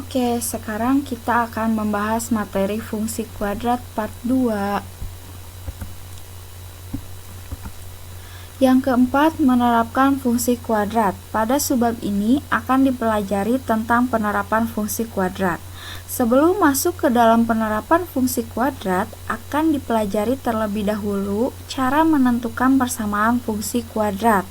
Oke, sekarang kita akan membahas materi fungsi kuadrat part 2. Yang keempat, menerapkan fungsi kuadrat. Pada subbab ini akan dipelajari tentang penerapan fungsi kuadrat. Sebelum masuk ke dalam penerapan fungsi kuadrat, akan dipelajari terlebih dahulu cara menentukan persamaan fungsi kuadrat.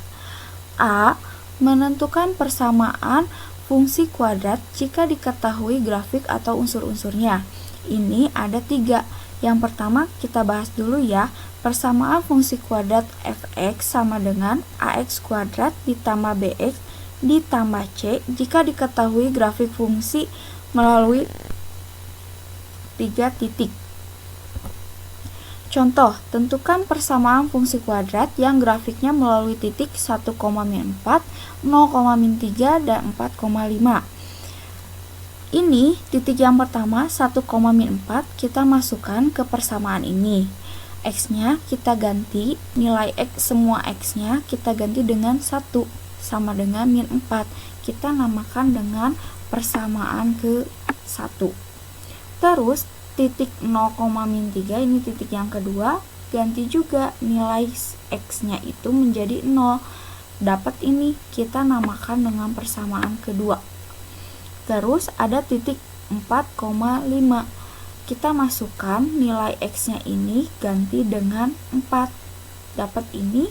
A. Menentukan persamaan fungsi kuadrat jika diketahui grafik atau unsur-unsurnya. Ini ada 3. Yang pertama kita bahas dulu ya. Persamaan fungsi kuadrat fx sama dengan ax kuadrat ditambah bx ditambah c jika diketahui grafik fungsi melalui 3 titik. Contoh, tentukan persamaan fungsi kuadrat yang grafiknya melalui titik 1,4, 0,3, dan 4,5. Ini titik yang pertama 1,4 kita masukkan ke persamaan ini. X-nya kita ganti, nilai X semua X-nya kita ganti dengan 1 sama dengan min 4. Kita namakan dengan persamaan ke 1. Terus titik 0,3 ini titik yang kedua, ganti juga nilai X-nya itu menjadi 0. Dapat ini kita namakan dengan persamaan kedua. Terus ada titik 4,5. Kita masukkan nilai X-nya ini ganti dengan 4. Dapat ini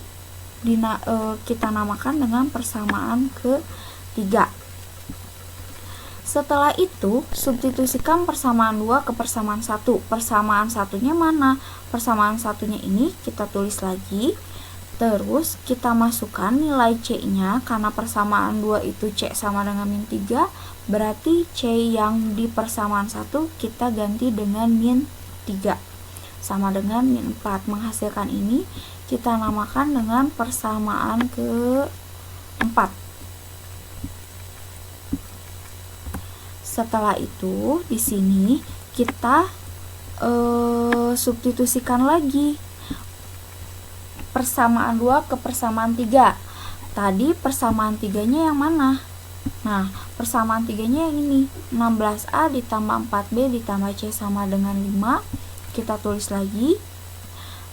kita namakan dengan persamaan ke-3. Setelah itu, substitusikan persamaan 2 ke persamaan 1. Persamaan satunya mana? Persamaan satunya ini kita tulis lagi. Terus kita masukkan nilai C-nya, karena persamaan 2 itu C sama dengan min 3, berarti C yang di persamaan 1 kita ganti dengan min 3 sama dengan min 4. Menghasilkan ini kita namakan dengan persamaan ke-4. Setelah itu di sini kita substitusikan lagi persamaan 2 ke persamaan 3. Tadi persamaan 3-nya yang mana? Nah, persamaan 3-nya yang ini. 16A ditambah 4B ditambah C sama dengan 5. Kita tulis lagi.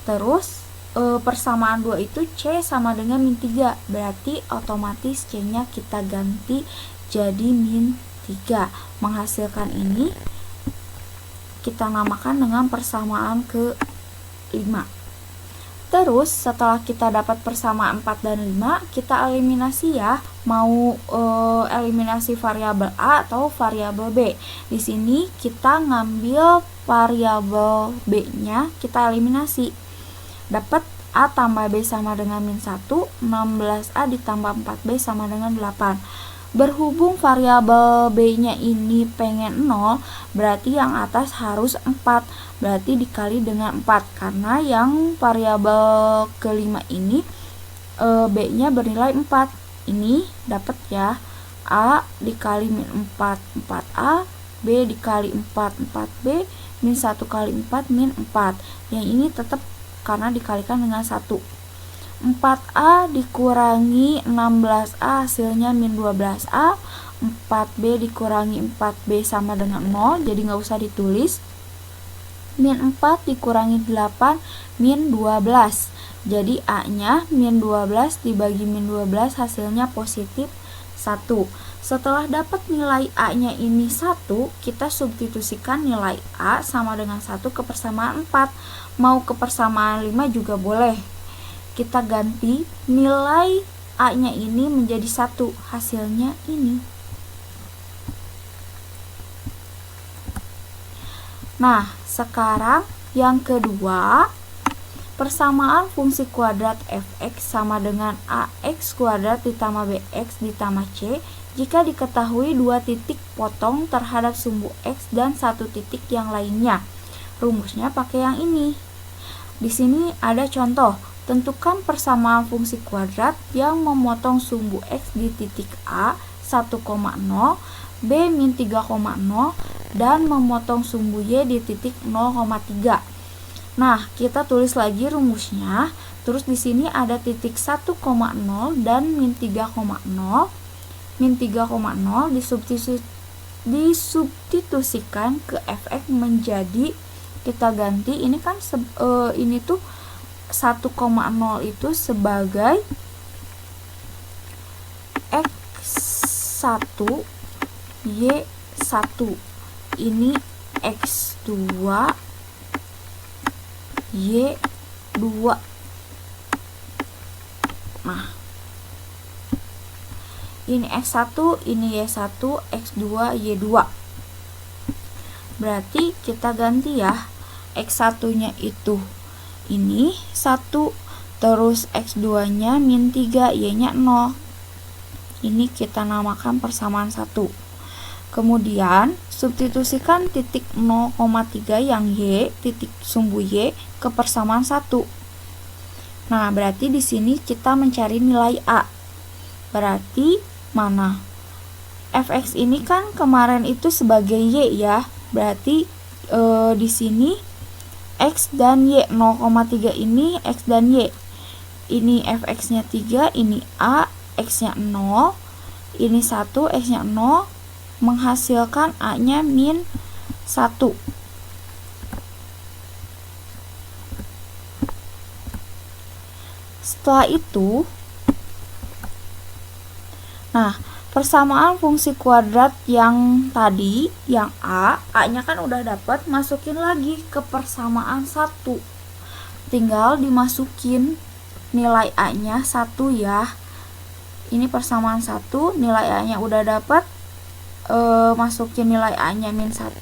Terus persamaan 2 itu C sama dengan min 3. Berarti otomatis C-nya kita ganti jadi min 3. Menghasilkan ini kita namakan dengan persamaan ke-5. Terus setelah kita dapat persamaan 4 dan 5, kita eliminasi ya, mau eliminasi variabel A atau variabel B. Di sini kita ngambil variabel B-nya, kita eliminasi. Dapat A tambah B sama dengan min 1, 16A ditambah 4B sama dengan 8. Berhubung variabel B-nya ini pengen 0, berarti yang atas harus 4. Berarti dikali dengan 4. Karena yang variabel kelima ini B-nya bernilai 4. Ini dapat ya. A dikali min 4, 4A. B dikali 4, 4B. Min 1 kali 4, min 4. Yang ini tetap karena dikalikan dengan 1. 4A dikurangi 16A hasilnya min 12A. 4B dikurangi 4B sama dengan 0, jadi nggak usah ditulis. Min 4 dikurangi 8, min 12. Jadi A-nya min 12 dibagi min 12 hasilnya positif 1. Setelah dapat nilai A-nya ini 1, kita substitusikan nilai A sama dengan 1 ke persamaan 4. Mau ke persamaan 5 juga boleh. Kita ganti nilai A-nya ini menjadi 1, hasilnya ini. Nah, sekarang yang kedua, persamaan fungsi kuadrat fx sama dengan ax kuadrat ditambah bx ditambah c jika diketahui 2 titik potong terhadap sumbu x dan 1 titik yang lainnya. Rumusnya pakai yang ini. Di sini ada contoh. Tentukan persamaan fungsi kuadrat yang memotong sumbu x di titik A 1,0, B min 3,0, dan memotong sumbu y di titik 0,3. Nah, kita tulis lagi rumusnya. Terus di sini ada titik 1,0 dan min 3,0. Min 3,0 disubstitusikan ke fx menjadi, kita ganti ini kan ini tuh 1,0 itu sebagai x1 y1, ini x2 y2. Nah, ini x1, ini y1, x2, y2. Berarti kita ganti ya, x1 nya itu ini 1, terus x2 nya min 3, y nya 0. Ini kita namakan persamaan 1. Kemudian substitusikan titik 0,3 yang y, titik sumbu y ke persamaan 1. Nah, berarti di sini kita mencari nilai a. Berarti mana? Fx ini kan kemarin itu sebagai y ya. Berarti di sini x dan y, 0,3 ini x dan y. Ini fx-nya 3, ini a, x-nya 0, ini 1, x-nya 0, menghasilkan a-nya min 1. Setelah itu, nah, persamaan fungsi kuadrat yang tadi, yang a-nya kan udah dapat, masukin lagi ke persamaan 1. Tinggal dimasukin nilai a-nya 1 ya. Ini persamaan 1, nilai a-nya udah dapat, masukin nilai a-nya min 1.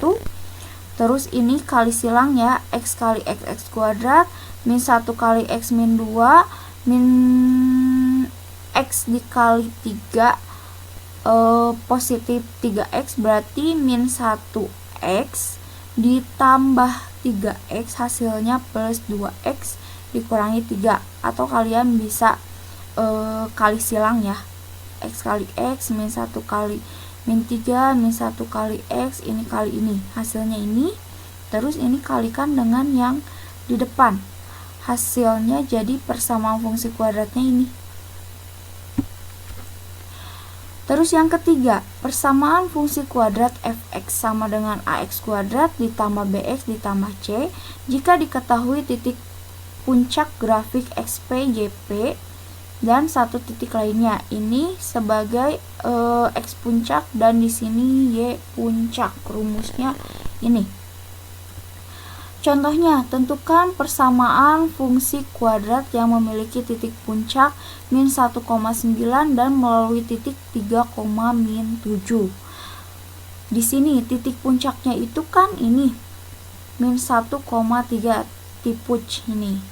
Terus ini kali silang ya, x kali x kuadrat min 1 kali x min 2 min x dikali 3 positif 3x, berarti min 1x ditambah 3x hasilnya plus 2x dikurangi 3. Atau kalian bisa kali silang ya, x kali x min 1 kali min 3 min 1 kali x, ini kali ini, hasilnya ini, terus ini kalikan dengan yang di depan, hasilnya jadi persamaan fungsi kuadratnya ini. Terus yang ketiga, persamaan fungsi kuadrat fx sama dengan ax kuadrat ditambah bx ditambah c jika diketahui titik puncak grafik xp, yp, dan satu titik lainnya. Ini sebagai x puncak dan di sini y puncak. Rumusnya ini. Contohnya, tentukan persamaan fungsi kuadrat yang memiliki titik puncak min 1,9 dan melalui titik 3, min 7. Di sini titik puncaknya itu kan ini min 1,3 tipuc ini.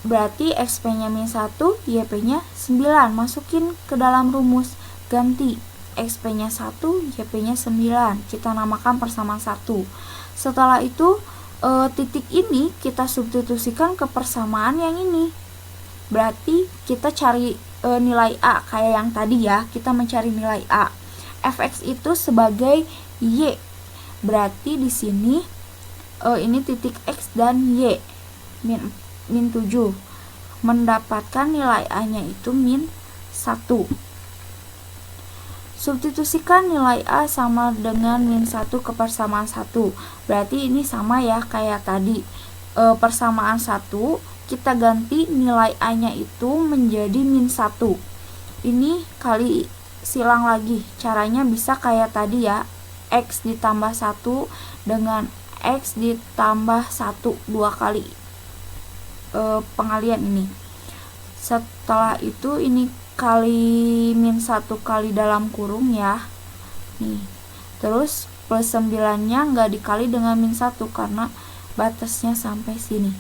Berarti xp-nya min 1, yp-nya 9. Masukin ke dalam rumus, ganti xp-nya 1, yp-nya 9. Kita namakan persamaan 1. Setelah itu titik ini kita substitusikan ke persamaan yang ini. Berarti kita cari nilai a kayak yang tadi ya, kita mencari nilai a. Fx itu sebagai y. Berarti di sini ini titik x dan y min 7. Mendapatkan nilai a-nya itu min 1. Substitusikan nilai a sama dengan min 1 ke persamaan 1. Berarti ini sama ya kayak tadi. Persamaan 1 kita ganti nilai a-nya itu menjadi min 1. Ini kali silang lagi. Caranya bisa kayak tadi ya. X ditambah 1 dengan X ditambah 1, 2 kali pengalian ini. Setelah itu ini kali min 1 kali dalam kurung ya. Nih. Terus plus 9-nya nggak dikali dengan min 1 karena batasnya sampai sini.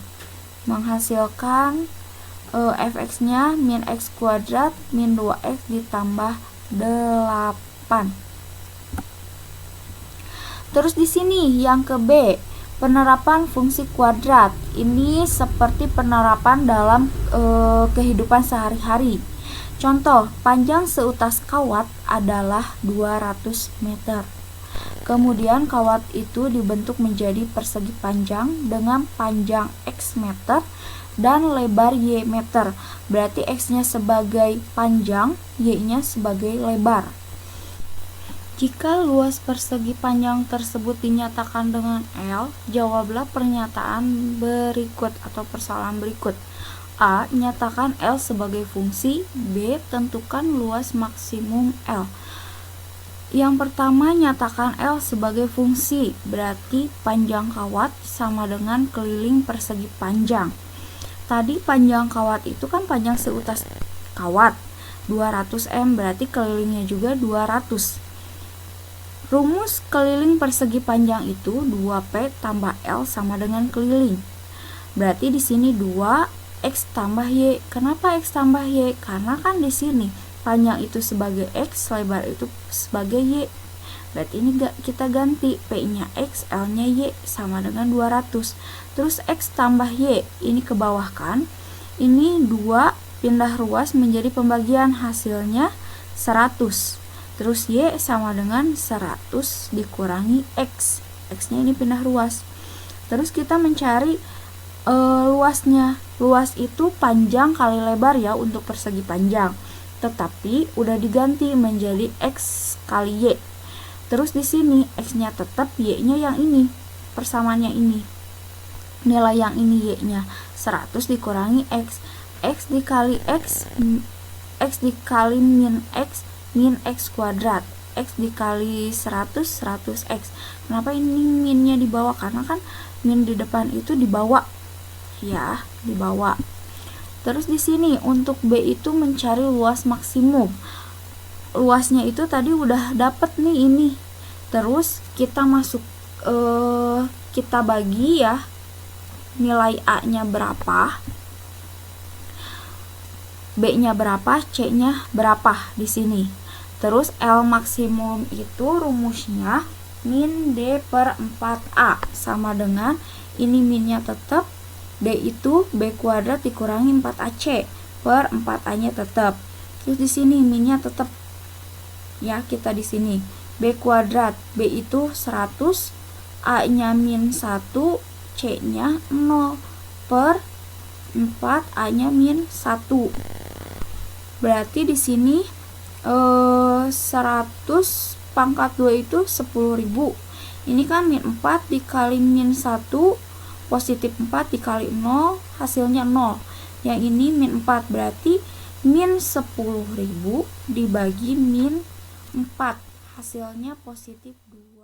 Menghasilkan fx-nya min x kuadrat min 2x ditambah 8. Terus di sini yang ke B, penerapan fungsi kuadrat. Ini seperti penerapan dalam kehidupan sehari-hari. Contoh, panjang seutas kawat adalah 200 meter. Kemudian kawat itu dibentuk menjadi persegi panjang dengan panjang x meter dan lebar y meter. Berarti x-nya sebagai panjang, y-nya sebagai lebar. Jika luas persegi panjang tersebut dinyatakan dengan L, jawablah pernyataan berikut atau persoalan berikut. A. Nyatakan L sebagai fungsi. B. Tentukan luas maksimum L. Yang pertama, nyatakan L sebagai fungsi, berarti panjang kawat sama dengan keliling persegi panjang. Tadi panjang kawat itu kan panjang seutas kawat, 200 m, berarti kelilingnya juga 200. Rumus keliling persegi panjang itu 2P tambah L sama dengan keliling. Berarti di sini 2X tambah Y. Kenapa X tambah Y? Karena kan di sini panjang itu sebagai X, lebar itu sebagai Y. Berarti ini kita ganti P-nya X, L-nya Y sama dengan 200. Terus X tambah Y, ini ke bawah kan. Ini 2 pindah ruas menjadi pembagian, hasilnya 100. Terus Y sama dengan 100 dikurangi X. X-nya ini pindah ruas. Terus kita mencari luasnya. Luas itu panjang kali lebar ya untuk persegi panjang. Tetapi udah diganti menjadi X kali Y. Terus di sini X-nya tetap, Y-nya yang ini. Persamaannya ini. Nilai yang ini Y-nya 100 dikurangi X. X dikali X, X dikali min X kuadrat. X dikali 100, 100X. Kenapa ini minnya di bawah? Karena kan min di depan itu dibawa. Ya, dibawa. Terus di sini untuk B itu mencari luas maksimum. Luasnya itu tadi udah dapet nih ini. Terus kita masuk kita bagi ya. Nilai A-nya berapa? B-nya berapa, C-nya berapa di sini. Terus L maksimum itu rumusnya min D per 4A sama dengan ini minnya tetap, D itu B kuadrat dikurangi 4AC per 4A-nya tetap. Terus di sini minnya tetap. Ya, kita di sini B kuadrat, B itu 100, A-nya min 1, C-nya 0 per 4A-nya min 1. Berarti di sini 100 pangkat 2 itu 10.000. Ini kan min 4 dikali min 1, positif 4 dikali 0, hasilnya 0. Yang ini min 4, berarti min 10.000 dibagi min 4, hasilnya positif 2.